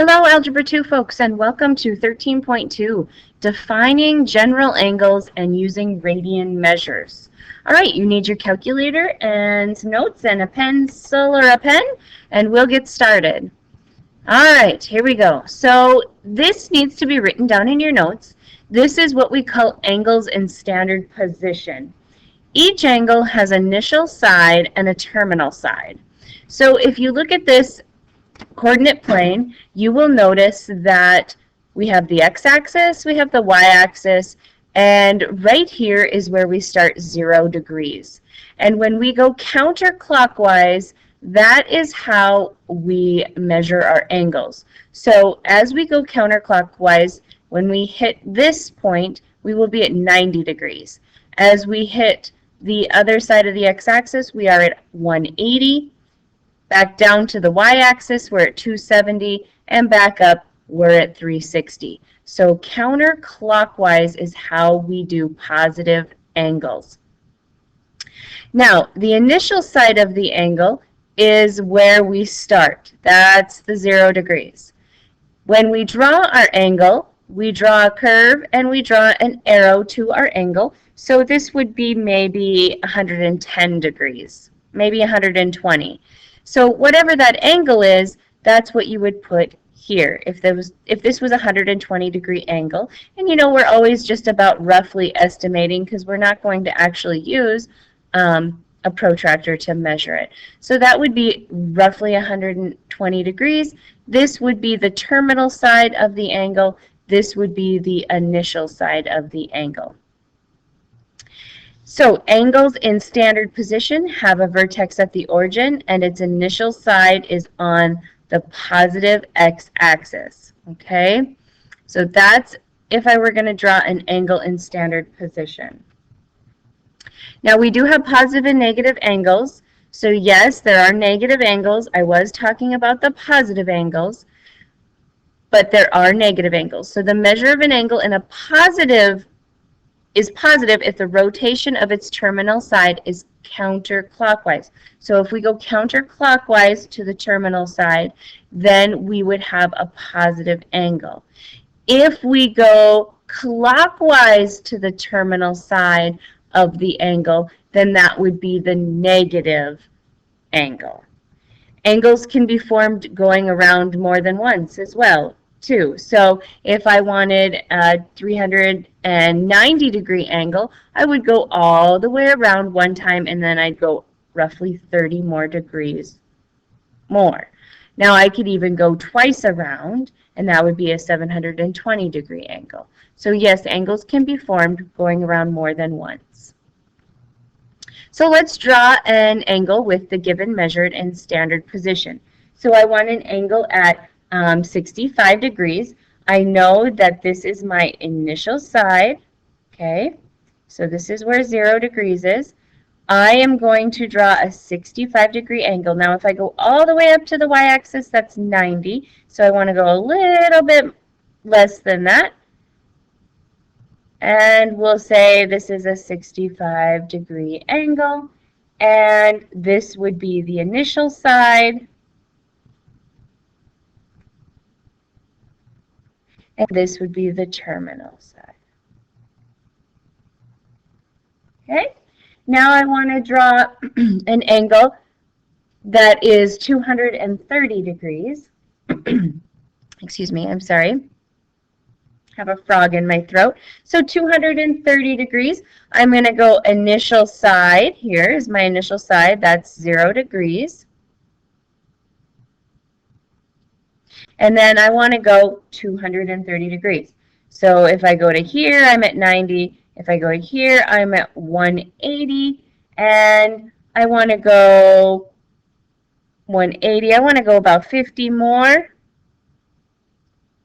Hello, Algebra 2 folks, and welcome to 13.2, Defining General Angles and Using Radian Measures. All right, you need your calculator and some notes and a pencil or a pen, and we'll get started. All right, here we go. So this needs to be written down in your notes. This is what we call angles in standard position. Each angle has an initial side and a terminal side. So if you look at this coordinate plane, you will notice that we have the x-axis, we have the y-axis, and right here is where we start 0 degrees. And when we go counterclockwise, that is how we measure our angles. So as we go counterclockwise, when we hit this point, we will be at 90 degrees. As we hit the other side of the x-axis, we are at 180. Back down to the y-axis, we're at 270, and back up, we're at 360. So counterclockwise is how we do positive angles. Now, the initial side of the angle is where we start. That's the 0 degrees. When we draw our angle, we draw a curve and we draw an arrow to our angle. So this would be maybe 110 degrees, maybe 120. So whatever that angle is, that's what you would put here. If this was a 120 degree angle, and you know we're always just about roughly estimating because we're not going to actually use a protractor to measure it. So that would be roughly 120 degrees. This would be the terminal side of the angle. This would be the initial side of the angle. So angles in standard position have a vertex at the origin and its initial side is on the positive x-axis. Okay, so that's if I were going to draw an angle in standard position. Now we do have positive and negative angles. So yes, there are negative angles. I was talking about the positive angles, but there are negative angles. So the measure of an angle in a positive is positive if the rotation of its terminal side is counterclockwise. So if we go counterclockwise to the terminal side, then we would have a positive angle. If we go clockwise to the terminal side of the angle, then that would be the negative angle. Angles can be formed going around more than once as well, too. So if I wanted a 390 degree angle, I would go all the way around one time and then I'd go roughly 30 more degrees more. Now I could even go twice around and that would be a 720 degree angle. So yes, angles can be formed going around more than once. So let's draw an angle with the given measured and standard position. So I want an angle at 65 degrees. I know that this is my initial side, okay? So this is where 0 degrees is. I am going to draw a 65 degree angle. Now if I go all the way up to the y-axis, that's 90. So I want to go a little bit less than that. And we'll say this is a 65 degree angle. And this would be the initial side. And this would be the terminal side. Okay, now I want to draw an angle that is 230 degrees. Excuse me, I'm sorry. I have a frog in my throat. So 230 degrees. I'm going to go initial side. Here is my initial side. That's 0 degrees. And then I want to go 230 degrees. So if I go to here, I'm at 90. If I go to here, I'm at 180. And I want to go 180. I want to go about 50 more.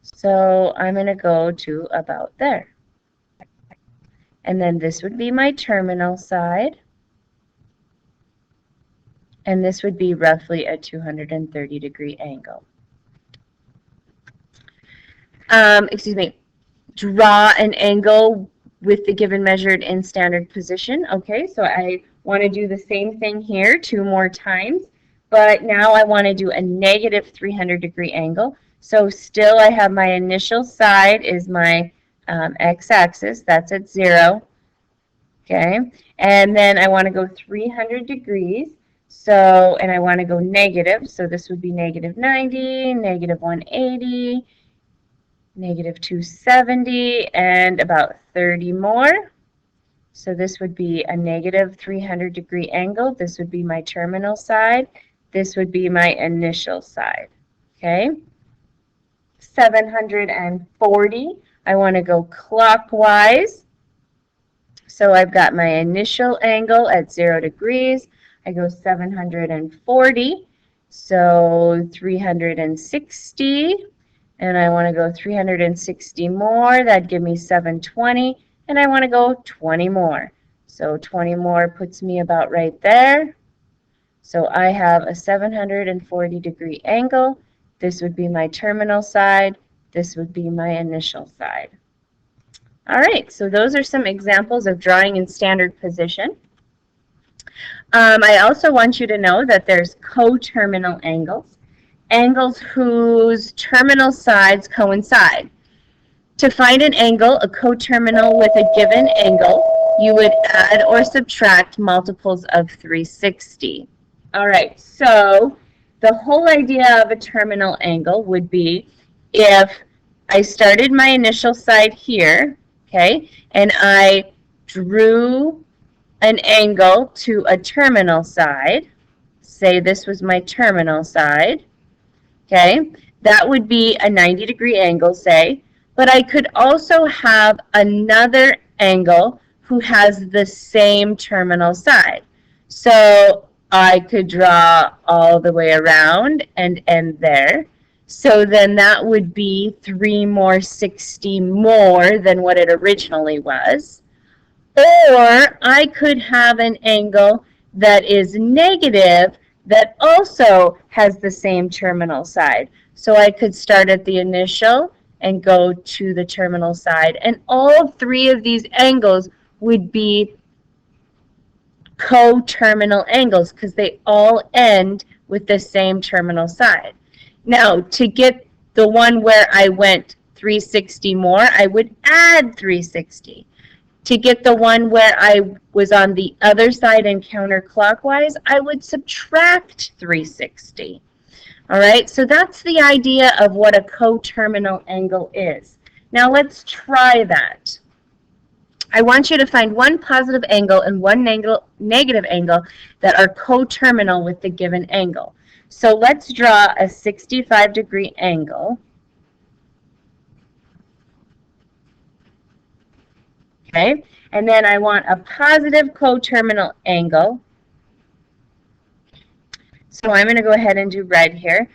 So I'm going to go to about there. And then this would be my terminal side. And this would be roughly a 230 degree angle. Draw an angle with the given measured in standard position. Okay, so I want to do the same thing here 2 more times, but now I want to do a negative 300 degree angle. So still I have my initial side is my x-axis, that's at 0. Okay, and then I want to go 300 degrees. So, and I want to go negative, so this would be negative 90, negative 180, negative 270, and about 30 more. So this would be a negative 300 degree angle. This would be my terminal side. This would be my initial side. Okay, 740. I want to go clockwise. So I've got my initial angle at 0 degrees. I go 740. So 360. And I want to go 360 more. That'd give me 720. And I want to go 20 more. So 20 more puts me about right there. So I have a 740 degree angle. This would be my terminal side. This would be my initial side. All right, so those are some examples of drawing in standard position. I also want you to know that there's coterminal angles, angles whose terminal sides coincide. To find an angle, a coterminal with a given angle, you would add or subtract multiples of 360. All right, so the whole idea of a terminal angle would be if I started my initial side here, okay, and I drew an angle to a terminal side, say this was my terminal side, okay, that would be a 90 degree angle, say, but I could also have another angle who has the same terminal side. So I could draw all the way around and end there. So then that would be 360 more than what it originally was. Or I could have an angle that is negative that also has the same terminal side. So I could start at the initial and go to the terminal side. And all three of these angles would be coterminal angles because they all end with the same terminal side. Now, to get the one where I went 360 more, I would add 360. To get the one where I was on the other side and counterclockwise, I would subtract 360. All right, so that's the idea of what a coterminal angle is. Now let's try that. I want you to find one positive angle and one negative angle that are coterminal with the given angle. So let's draw a 65 degree angle. Okay, and then I want a positive coterminal angle. So I'm going to go ahead and do red here.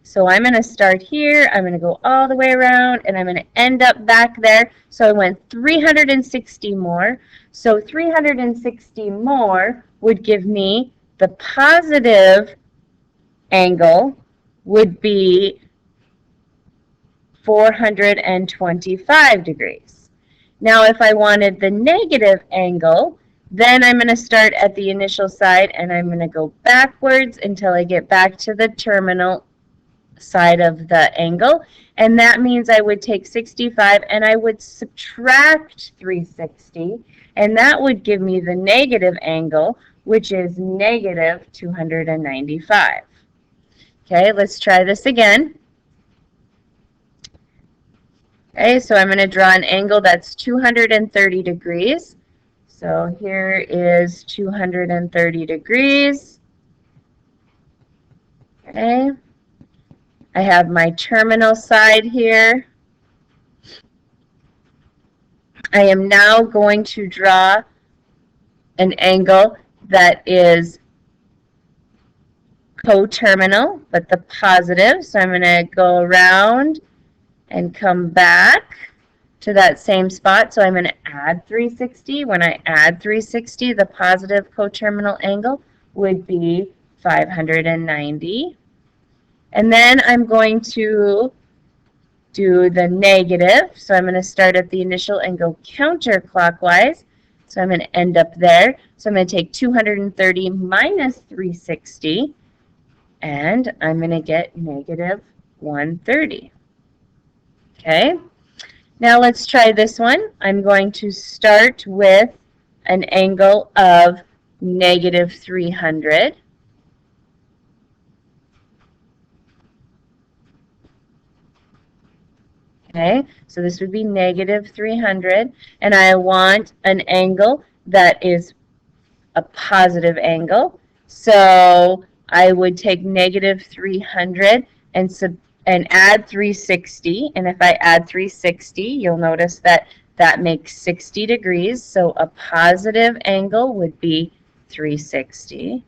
So I'm going to start here, I'm going to go all the way around, and I'm going to end up back there. So I went 360 more. So 360 more would give me the positive angle would be 425 degrees. Now if I wanted the negative angle, then I'm going to start at the initial side and I'm going to go backwards until I get back to the terminal side of the angle. And that means I would take 65 and I would subtract 360. And that would give me the negative angle, which is negative 295. Okay, let's try this again. Okay, so I'm going to draw an angle that's 230 degrees. So here is 230 degrees. Okay. I have my terminal side here. I am now going to draw an angle that is coterminal, but the positive. So I'm going to go around and come back to that same spot. So I'm going to add 360. When I add 360, the positive coterminal angle would be 590. And then I'm going to do the negative. So I'm going to start at the initial and go counterclockwise. So I'm going to end up there. So I'm going to take 230 minus 360. And I'm going to get negative 130. Okay, now let's try this one. I'm going to start with an angle of negative 300. Okay, so this would be negative 300, and I want an angle that is a positive angle. So I would take negative 300 and add 360, and if I add 360, you'll notice that that makes 60 degrees, so a positive angle would be 360.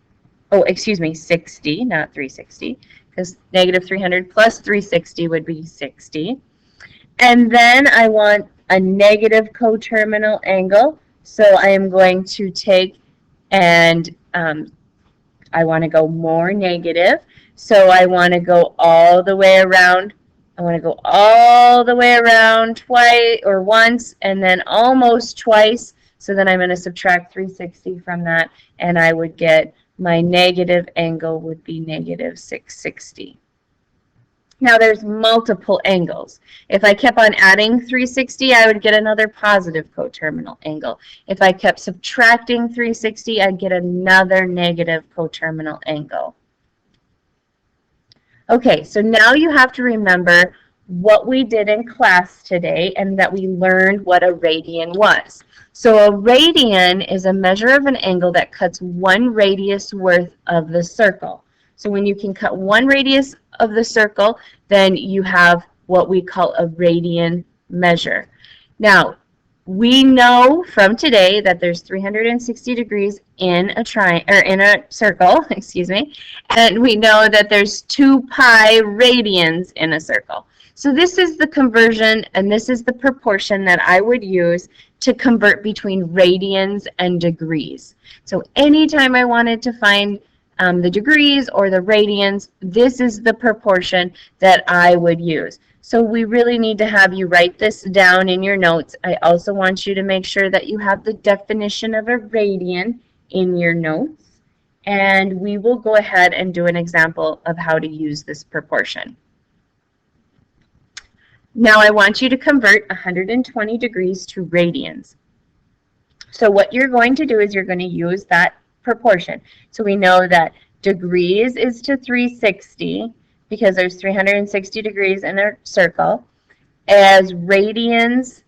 Oh, excuse me, 60, not 360, because negative 300 plus 360 would be 60. And then I want a negative coterminal angle. So I am going to take and I want to go more negative. So I want to go all the way around. I want to go all the way around twice or once and then almost twice. So then I'm going to subtract 360 from that and I would get my negative angle would be negative 660. Now there's multiple angles. If I kept on adding 360, I would get another positive coterminal angle. If I kept subtracting 360, I'd get another negative coterminal angle. Okay, so now you have to remember what we did in class today and that we learned what a radian was. So a radian is a measure of an angle that cuts one radius worth of the circle. So when you can cut one radius of the circle, then you have what we call a radian measure. Now, we know from today that there's 360 degrees in a circle, excuse me, and we know that there's 2 pi radians in a circle. So this is the conversion and this is the proportion that I would use to convert between radians and degrees. So anytime I wanted to find the degrees or the radians, this is the proportion that I would use. So we really need to have you write this down in your notes. I also want you to make sure that you have the definition of a radian in your notes. And we will go ahead and do an example of how to use this proportion. Now I want you to convert 120 degrees to radians. So what you're going to do is you're going to use that proportion. So we know that degrees is to 360 because there's 360 degrees in a circle, as radians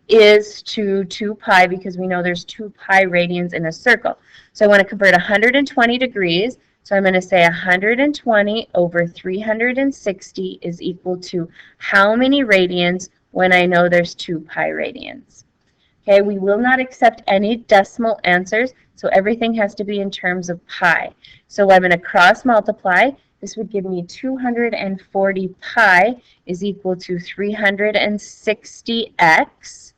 is to 2 pi because we know there's 2 pi radians in a circle. So I want to convert 120 degrees. So I'm going to say 120 over 360 is equal to how many radians when I know there's 2 pi radians. Okay, we will not accept any decimal answers, so everything has to be in terms of pi. So I'm going to cross multiply. This would give me 240 pi is equal to 360x.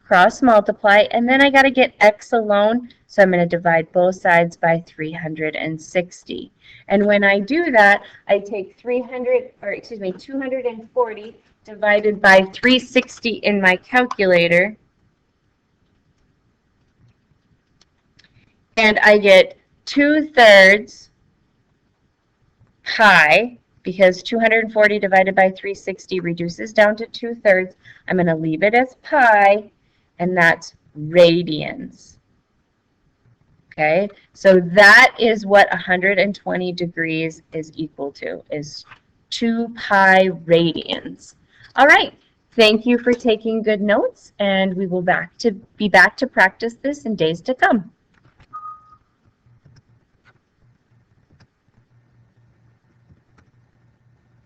Cross multiply, and then I got to get x alone, so I'm going to divide both sides by 360. And when I do that, I take 240 divided by 360 in my calculator, and I get 2/3 pi, because 240 divided by 360 reduces down to 2/3. I'm going to leave it as pi, and that's radians. Okay, so that is what 120 degrees is equal to, is 2 pi radians. All right, thank you for taking good notes, and we will be back to practice this in days to come.